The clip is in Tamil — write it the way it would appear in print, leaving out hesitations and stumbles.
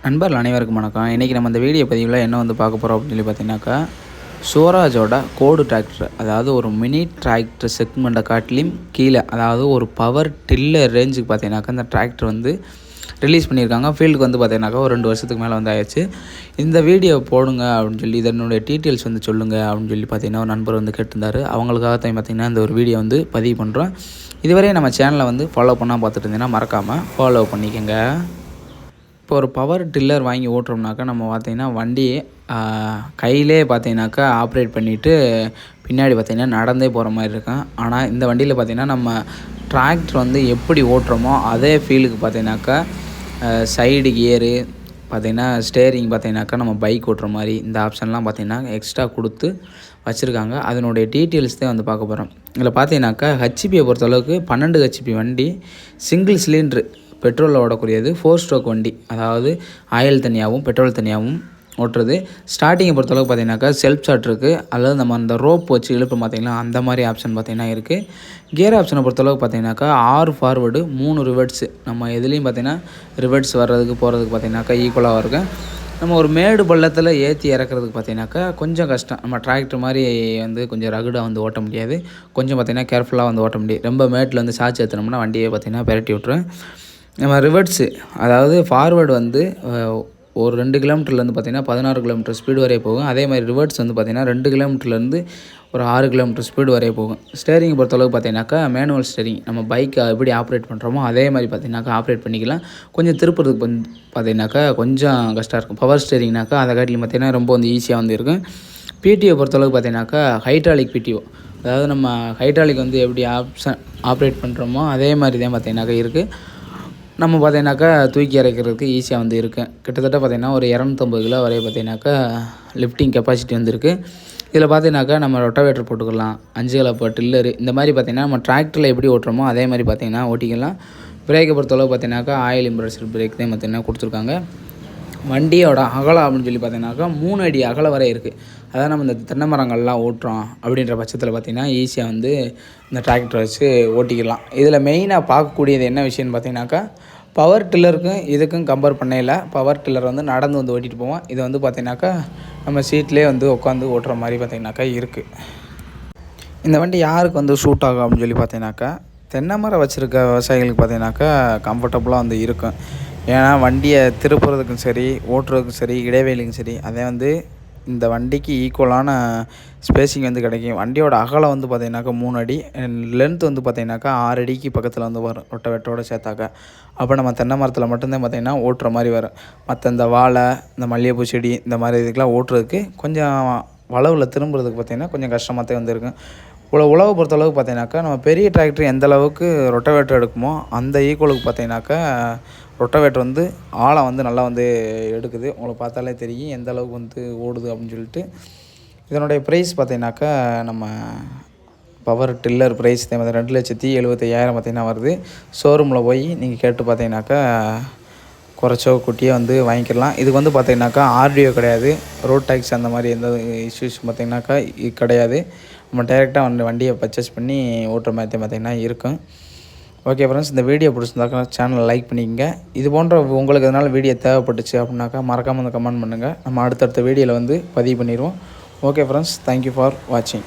நண்பர்கள் அனைவருக்கும் வணக்கம். இன்றைக்கி நம்ம இந்த வீடியோ பதிவில் என்ன பார்க்க போகிறோம் அப்படின்னு சொல்லி பார்த்தீங்கன்னாக்கா, ஸ்வராஜோட கோடு டிராக்டர், அதாவது ஒரு மினி டிராக்டர் செக்மெண்ட்டை காட்டிலும் கீழே, அதாவது ஒரு பவர் டில்லர் ரேஞ்சுக்கு பார்த்தீங்கன்னாக்கா இந்த டிராக்டர் ரிலீஸ் பண்ணியிருக்காங்க. ஃபீல்டுக்கு பார்த்தீங்கன்னாக்கா ஒரு 2 வருஷத்துக்கு மேலே ஆயிடுச்சு. இந்த வீடியோ போடுங்க அப்படின்னு சொல்லி இதனுடைய டீட்டெயில்ஸ் சொல்லுங்கள் அப்படின்னு சொல்லி பார்த்தீங்கன்னா ஒரு நண்பர் கேட்டிருந்தார். அவங்களுக்காக தான் பார்த்தீங்கன்னா இந்த ஒரு வீடியோ பதிவு பண்ணுறோம். இதுவரை நம்ம சேனலை ஃபாலோ பண்ணால் பார்த்துட்டு இருந்தீங்கன்னா மறக்காமல் ஃபாலோ பண்ணிக்கோங்க. இப்போ ஒரு பவர் டில்லர் வாங்கி ஓட்டுறோம்னாக்கா நம்ம பார்த்திங்கன்னா வண்டியை கையிலே பார்த்திங்கனாக்கா ஆப்ரேட் பண்ணிவிட்டு பின்னாடி பார்த்திங்கன்னா நடந்தே போகிற மாதிரி இருக்கும். ஆனால் இந்த வண்டியில் பார்த்திங்கன்னா நம்ம டிராக்டர் எப்படி ஓட்டுறோமோ அதே ஃபீலுக்கு பார்த்திங்கனாக்கா சைடு கியரு பார்த்திங்கன்னா ஸ்டேரிங் பார்த்திங்கனாக்கா நம்ம பைக் ஓட்டுற மாதிரி இந்த ஆப்ஷன்லாம் பார்த்திங்கன்னா எக்ஸ்ட்ரா கொடுத்து வச்சுருக்காங்க. அதனுடைய டீட்டெயில்ஸ் தான் பார்க்க போகிறோம். இதில் பார்த்திங்கனாக்கா ஹெச்பியை பொறுத்தளவுக்கு 12 ஹெச்பி வண்டி, சிங்கிள் சிலிண்ட்ரு, பெட்ரோலில் ஓடக்கூடியது, 4 ஸ்ட்ரோக் வண்டி, அதாவது ஆயில் தனியாகவும் பெட்ரோல் தனியாகவும் ஓட்டுறது. ஸ்டார்டிங்கை பொறுத்தளவுக்கு பார்த்திங்கனாக்கா செல்ஃப் ஸ்டார்ட் இருக்குது, அல்லது நம்ம அந்த ரோப் வச்சு இழுப்பு பார்த்திங்கன்னா அந்த மாதிரி ஆப்ஷன் பார்த்திங்கன்னா இருக்குது. கியர் ஆப்ஷனை பொறுத்தளவுக்கு பார்த்திங்கனாக்கா 6 ஃபார்வேர்டு 3 ரிவர்ட்ஸு. நம்ம எதுலேயும் பார்த்திங்கன்னா ரிவர்ட்ஸ் வர்றதுக்கு போகிறதுக்கு பார்த்திங்கனாக்கா ஈக்குவலாக இருக்கும். நம்ம ஒரு மேடு பள்ளத்தில் ஏற்றி இறக்குறதுக்கு பார்த்திங்கனாக்கா கொஞ்சம் கஷ்டம். நம்ம டிராக்டர் மாதிரி கொஞ்சம் ரகுடாக ஓட்ட முடியாது. கொஞ்சம் பார்த்திங்கன்னா கேர்ஃபுல்லாக ஓட்ட முடியும். ரொம்ப மேட்டில் சார்ஜ் ஏற்றினோம்னா வண்டியை பார்த்திங்கன்னா பெரட்டி விட்டுரும். நம்ம ரிவர்ட்ஸு, அதாவது ஃபார்வேர்டு ஒரு 2 கிலோமீட்டர்லேருந்து பார்த்திங்கன்னா 16 கிலோமீட்டர் ஸ்பீடு வரைய போகும். அதே மாதிரி ரிவர்ட்ஸ் பார்த்திங்கன்னா 2 கிலோமீட்டர்லேருந்து ஒரு 6 கிலோமீட்டர் ஸ்பீடு வரைய போகும். ஸ்டேரிங் பொறுத்தளவுக்கு பார்த்திங்கனாக்கா மேனுவல் ஸ்டேரிங், நம்ம பைக்கை எப்படி ஆப்ரேட் பண்ணுறோமோ அதே மாதிரி பார்த்திங்கனாக்கா ஆப்ரேட் பண்ணிக்கலாம். கொஞ்சம் திருப்புறதுக்கு பார்த்திங்கனாக்கா கொஞ்சம் கஷ்டம் இருக்கும். பவர் ஸ்டேரிங்னாக்கா அதை காட்டிலும் பார்த்திங்கன்னா ரொம்ப ஈஸியாக இருக்கும். பிடிஓ பொறுத்தளவுக்கு பார்த்திங்கனாக்கா ஹைட்ராலிக் பிடிஓ, அதாவது நம்ம ஹைட்ராலிக் எப்படி ஆப்ரேட் பண்ணுறோமோ அதே மாதிரி தான் பார்த்திங்கனாக்கா இருக்குது. நம்ம பார்த்திங்கனாக்கா தூக்கி இறக்கிறதுக்கு ஈஸியாக இருக்குது. கிட்டத்தட்ட பார்த்திங்கன்னா ஒரு 250 கிலோ வரைய பார்த்திங்கனாக்கா லிஃப்டிங் கெப்பாசிட்டி இருக்குது. இதில் பார்த்திங்கனாக்கா நம்ம ரொட்டவேட்டர் போட்டுக்கலாம், 5 கலப்பை டில்லரு, இந்த மாதிரி பார்த்திங்கன்னா நம்ம டிராக்டரில் எப்படி ஓட்டுறோமோ அதே மாதிரி பார்த்திங்கன்னா ஓட்டிக்கலாம். பிரேக்கை பொறுத்தளவு பார்த்திங்கனாக்கா ஆயில் இம்ப்ரெஷர் பிரேக் தான் பார்த்திங்கன்னா கொடுத்துருக்காங்க. வண்டியோட அகலம் அப்படின்னு சொல்லி பார்த்திங்கனாக்கா 3 அடி அகலம் வரை இருக்குது. அதாவது நம்ம இந்த தென்னை மரங்கள்லாம் ஓட்டுறோம் அப்படின்ற பட்சத்தில் பார்த்திங்கன்னா ஈஸியாக இந்த டிராக்டரை வச்சு ஓட்டிக்கலாம். இதில் மெயினாக பார்க்கக்கூடியது என்ன விஷயம்னு பார்த்திங்கனாக்கா, பவர் டில்லருக்கும் இதுக்கும் கம்பேர் பண்ணையில் பவர் டில்லர் நடந்து ஓட்டிகிட்டு போவோம். இது பார்த்திங்கனாக்கா நம்ம சீட்லேயே உட்காந்து ஓட்டுற மாதிரி பார்த்திங்கனாக்கா இருக்குது. இந்த வண்டி யாருக்கு சூட் ஆகும் அப்படின்னு சொல்லி பார்த்திங்கனாக்கா, தென்னை மரம் வச்சுருக்க விவசாயிகளுக்கு பார்த்திங்கனாக்கா கம்ஃபர்டபுளாக இருக்கும். ஏன்னா வண்டியை திருப்புறதுக்கும் சரி, ஓட்டுறதுக்கும் சரி, இடைவேளைக்கும் சரி, அதே இந்த வண்டிக்கு ஈக்குவலான ஸ்பேஸிங் கிடைக்கும். வண்டியோட அகலம் பார்த்திங்கனாக்கா 3 அடி, லென்த் பார்த்திங்கனாக்கா 6 அடிக்கு பக்கத்தில் வரும் ரொட்டவேட்டரோடு சேர்த்தாக்கா. அப்போ நம்ம தென்னை மரத்தில் மட்டும்தான் பார்த்திங்கன்னா ஓட்டுற மாதிரி வரும். மற்ற இந்த வாழை, இந்த மல்லிகைப்பூ செடி, இந்த மாதிரி இதுக்கெலாம் ஓட்டுறதுக்கு கொஞ்சம் வளவில் திரும்புறதுக்கு பார்த்திங்கன்னா கொஞ்சம் கஷ்டமாக தான் இருக்கும். உழவை பொறுத்தளவுக்கு பார்த்திங்கனாக்கா நம்ம பெரிய டிராக்டர் எந்த அளவுக்கு ரொட்டவேட்டர் எடுக்குமோ அந்த ஈக்குவலுக்கு பார்த்திங்கனாக்கா ரொட்டவேட்டர் ஆழம் நல்லா எடுக்குது. உங்களுக்கு பார்த்தாலே தெரியும் எந்த அளவுக்கு ஓடுது அப்படின்னு சொல்லிட்டு. இதனுடைய ப்ரைஸ் பார்த்திங்கனாக்கா நம்ம பவர் டில்லர் ப்ரைஸ் 2,75,000 பார்த்திங்கன்னா வருது. ஷோரூமில் போய் நீங்கள் கேட்டு பார்த்திங்கனாக்கா குறைச்சோ குட்டியே வாங்கிக்கலாம். இதுக்கு பார்த்திங்கனாக்கா ஆர்டிஓ கிடையாது, ரோட் டேக்ஸ் அந்த மாதிரி எந்த இஷ்யூஸ் பார்த்திங்கனாக்கா கிடையாது. நம்ம டைரெக்டாக வண்டியை பர்ச்சேஸ் பண்ணி ஓட்டுற மாதிரி பார்த்திங்கன்னா இருக்கும். ஓகே ஃப்ரெண்ட்ஸ், இந்த வீடியோ பிடிச்சிருந்தாக்கா சேனலை லைக் பண்ணிக்கங்க. இது போன்ற உங்களுக்கு எதனால் வீடியோ தேவைப்பட்டுச்சு அப்படின்னாக்கா மறக்காமல் கமெண்ட் பண்ணுங்கள். நம்ம அடுத்தடுத்த வீடியோவில் பதிவு பண்ணிடுவோம். ஓகே ஃப்ரெண்ட்ஸ், தேங்க்யூ ஃபார் வாட்சிங்.